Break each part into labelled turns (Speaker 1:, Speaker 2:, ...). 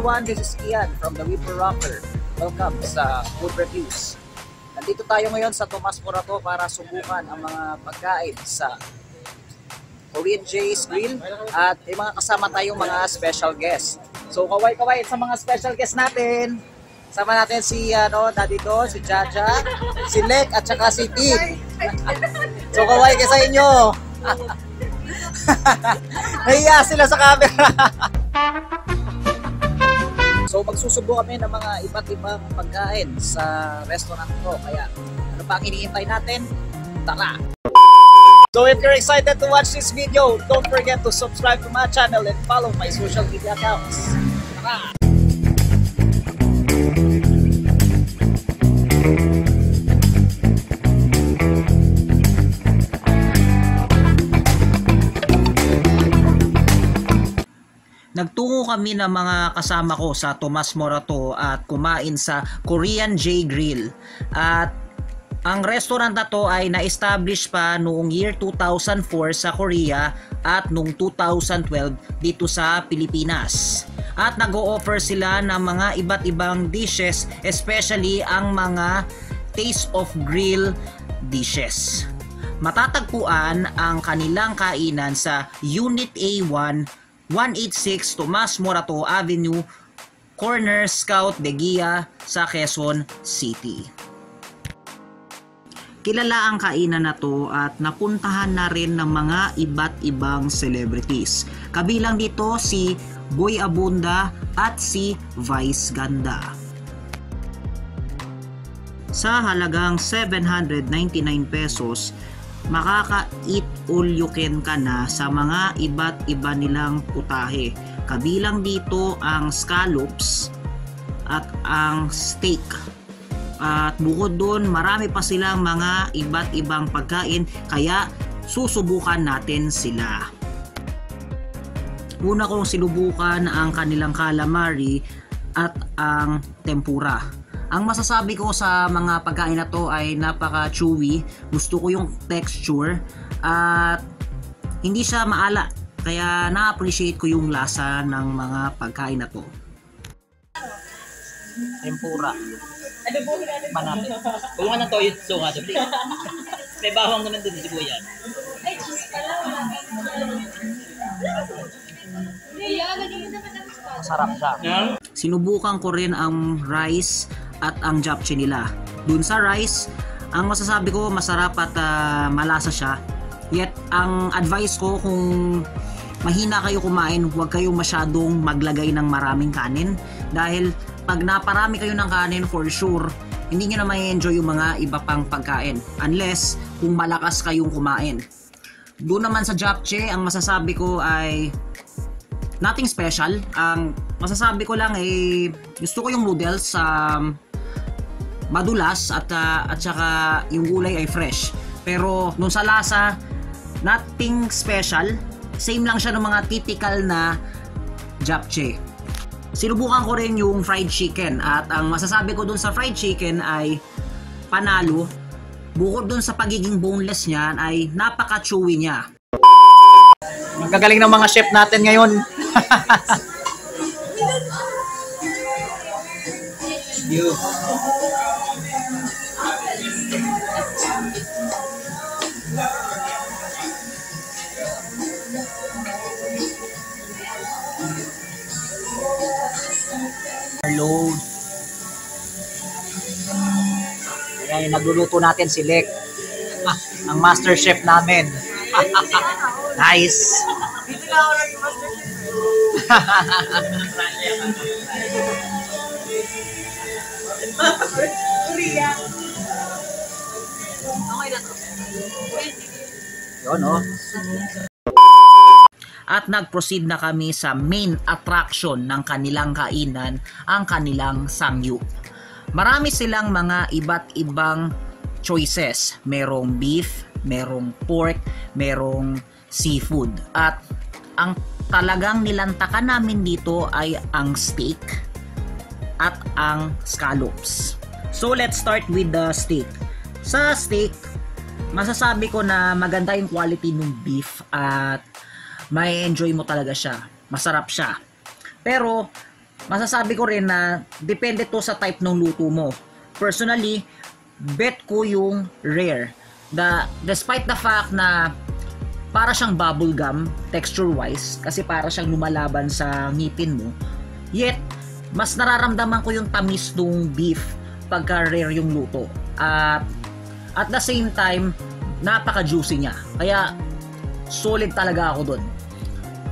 Speaker 1: everyone, this is Ian from the Whipper Rocker. Welcome sa Food Reviews. Nandito tayo ngayon sa Tomas Morato para subukan ang mga pagkain sa Korean J's Grill at may mga kasama tayong mga special guests. So kaway-kaway sa mga special guests natin. Sama natin si Daddy Don, si Jaja, si Lek at saka si Pete. So kaway kayo sa inyo. Nahiya sila sa camera. So magsusubo kami ng mga iba't ibang pagkain sa restaurant ko. Kaya ano pa ang iniintay natin? Tara! So if you're excited to watch this video, don't forget to subscribe to my channel and follow my social media accounts. Tara! Nagtungo kami ng mga kasama ko sa Tomas Morato at kumain sa Korean J Grill. At ang restaurant na to ay na-establish pa noong year 2004 sa Korea at noong 2012 dito sa Pilipinas. At nag-o-offer sila ng mga iba't ibang dishes, especially ang mga taste of grill dishes. Matatagpuan ang kanilang kainan sa Unit A1 186 Tomas Morato Avenue, corner Scout de Guia sa Quezon City. Kilala ang kainan na to at napuntahan na rin ng mga iba't ibang celebrities. Kabilang dito si Boy Abunda at si Vice Ganda. Sa halagang 799 pesos, makaka-eat all you can ka na sa mga iba't iba nilang putahe. Kabilang dito ang scallops at ang steak. At bukod doon, marami pa silang mga iba't ibang pagkain, kaya susubukan natin sila. Una kong sinubukan ang kanilang calamari at ang tempura. Ang masasabi ko sa mga pagkain na to ay napaka-chewy. Gusto ko yung texture at hindi siya maala. Kaya na-appreciate ko yung lasa ng mga pagkain na to. Tempura. Manap.
Speaker 2: Kung ano to, so nga doon. May bawang naman doon, sibuyan.
Speaker 3: Ay, cheese pala.
Speaker 1: Masarap siya. Sinubukan ko rin ang rice at ang japchae nila. Dun sa rice, ang masasabi ko masarap at malasa siya. Yet ang advice ko, kung mahina kayo kumain, huwag kayong masyadong maglagay ng maraming kanin. Dahil pag naparami kayo ng kanin, for sure, hindi nyo na ma-enjoy yung mga iba pang pagkain. Unless kung malakas kayong kumain. Doon naman sa japchae, ang masasabi ko ay nothing special. Ang masasabi ko lang ay gusto ko yung noodles madulas at saka yung gulay ay fresh. Pero nung sa lasa, nothing special. Same lang siya ng mga typical na japchae. Sinubukan ko rin yung fried chicken at ang masasabi ko dun sa fried chicken ay panalo. Bukod dun sa pagiging boneless niya ay napaka-chewy niya. Magagaling ng mga chef natin ngayon. You. Load. Ayan, nagluluto natin si Lek. Ang master chef namin. Nice.
Speaker 3: Dito na ako naging master chef. Korea. Okay na to.
Speaker 1: Yun, oh. At nag-proceed na kami sa main attraction ng kanilang kainan, ang kanilang samgyup. Marami silang mga iba't ibang choices. Merong beef, merong pork, merong seafood. At ang talagang nilantakan namin dito ay ang steak at ang scallops. So let's start with the steak. Sa steak, masasabi ko na maganda yung quality ng beef at may enjoy mo talaga siya. Masarap siya. Pero masasabi ko rin na depende to sa type ng luto mo. Personally, bet ko yung rare. Despite the fact na para siyang bubble gum texture-wise, kasi para siyang lumalaban sa ngipin mo, yet mas nararamdaman ko yung tamis ng beef pagka rare yung luto. At the same time, napaka-juicy niya. Kaya solid talaga ako dun.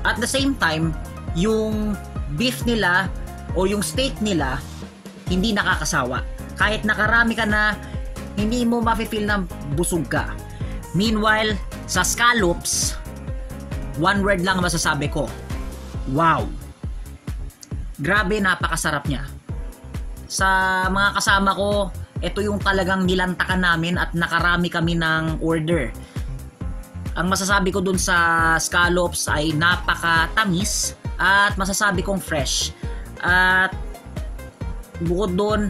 Speaker 1: At the same time, yung beef nila o yung steak nila hindi nakakasawa. Kahit nakarami ka na, hindi mo mafe-feel na busog ka. Meanwhile, sa scallops, one word lang masasabi ko. Wow! Grabe, napakasarap niya. Sa mga kasama ko, ito yung talagang nilantakan namin at nakarami kami ng order. Ang masasabi ko dun sa scallops ay napakatamis at masasabi kong fresh. At bukod dun,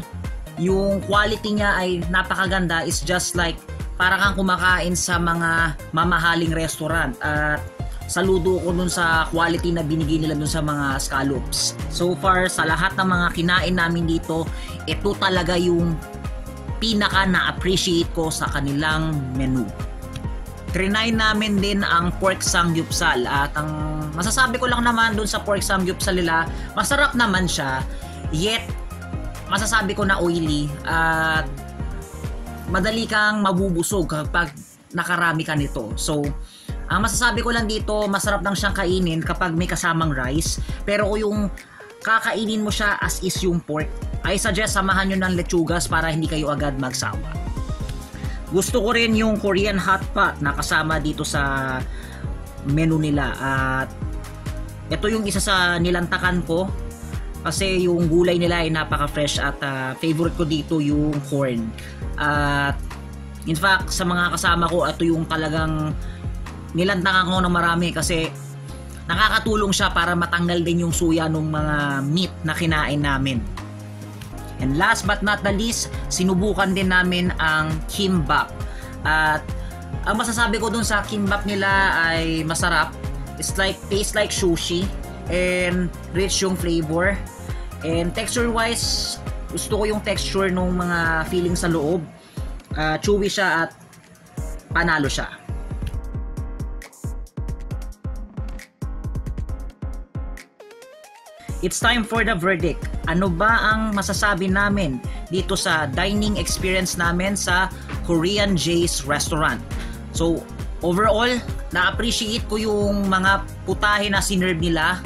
Speaker 1: yung quality niya ay napakaganda. It's just like para kang kumakain sa mga mamahaling restaurant. At saludo ko dun sa quality na binigay nila dun sa mga scallops. So far, sa lahat ng mga kinain namin dito, ito talaga yung pinaka na-appreciate ko sa kanilang menu. Trinay namin din ang pork samgyupsal at ang masasabi ko lang naman dun sa pork samgyupsal nila, masarap naman siya, yet masasabi ko na oily at madali kang mabubusog kapag nakarami ka nito. So, ang masasabi ko lang dito, masarap lang siyang kainin kapag may kasamang rice, pero yung kakainin mo siya as is yung pork, I suggest samahan nyo ng lechugas para hindi kayo agad magsawa. Gusto ko rin yung Korean hot pot na kasama dito sa menu nila at ito yung isa sa nilantakan ko kasi yung gulay nila ay napaka-fresh at favorite ko dito yung corn. At in fact, sa mga kasama ko, ito yung talagang nilantakan ko na marami kasi nakakatulong siya para matanggal din yung suya ng mga meat na kinain namin. And last but not the least, sinubukan din namin ang kimbap. At ang masasabi ko dun sa kimbap nila ay masarap. It's like, tastes like sushi and rich yung flavor. And texture wise, gusto ko yung texture ng mga feeling sa loob. Chewy siya at panalo siya. It's time for the verdict. Ano ba ang masasabi namin dito sa dining experience namin sa Korean J's Restaurant? So, overall, na-appreciate ko yung mga putahe na sinerve nila.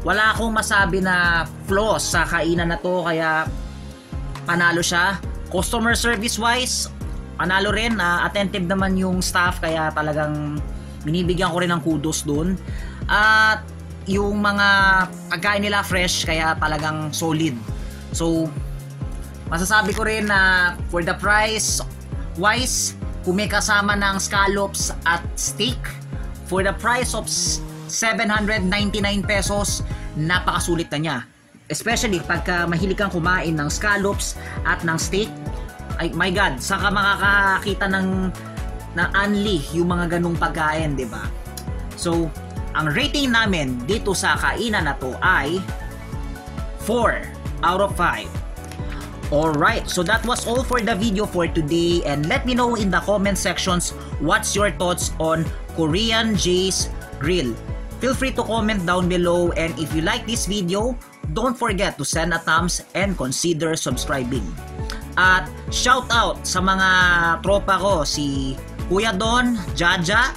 Speaker 1: Wala akong masabi na flaws sa kainan na to, kaya panalo siya. Customer service wise, panalo rin. Attentive naman yung staff, kaya talagang binibigyan ko rin ng kudos dun. At yung mga pagkain nila fresh, kaya talagang solid. So, masasabi ko rin na for the price wise, kung may kasama ng scallops at steak, for the price of 799 pesos, napakasulit na niya. Especially pagka mahilig kang kumain ng scallops at ng steak, ay my god, saka makakakita ng unli yung mga ganung pagkain, di ba? So, ang rating namin dito sa kainan na to ay 4 out of 5. Alright, so that was all for the video for today, and let me know in the comment sections what's your thoughts on Korean J's Grill. Feel free to comment down below, and if you like this video, don't forget to send a thumbs and consider subscribing. At shout out sa mga tropa ko, si Kuya Don, Jaja,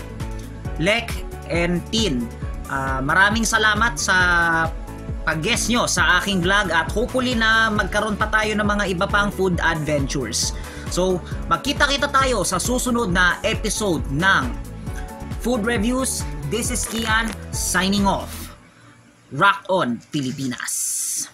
Speaker 1: Lek, and Tin. Maraming salamat sa pag-guest nyo sa aking vlog at hopefully na magkaroon pa tayo ng mga iba pang food adventures. So, magkita-kita tayo sa susunod na episode ng Food Reviews. This is Kian signing off. Rock on, Pilipinas!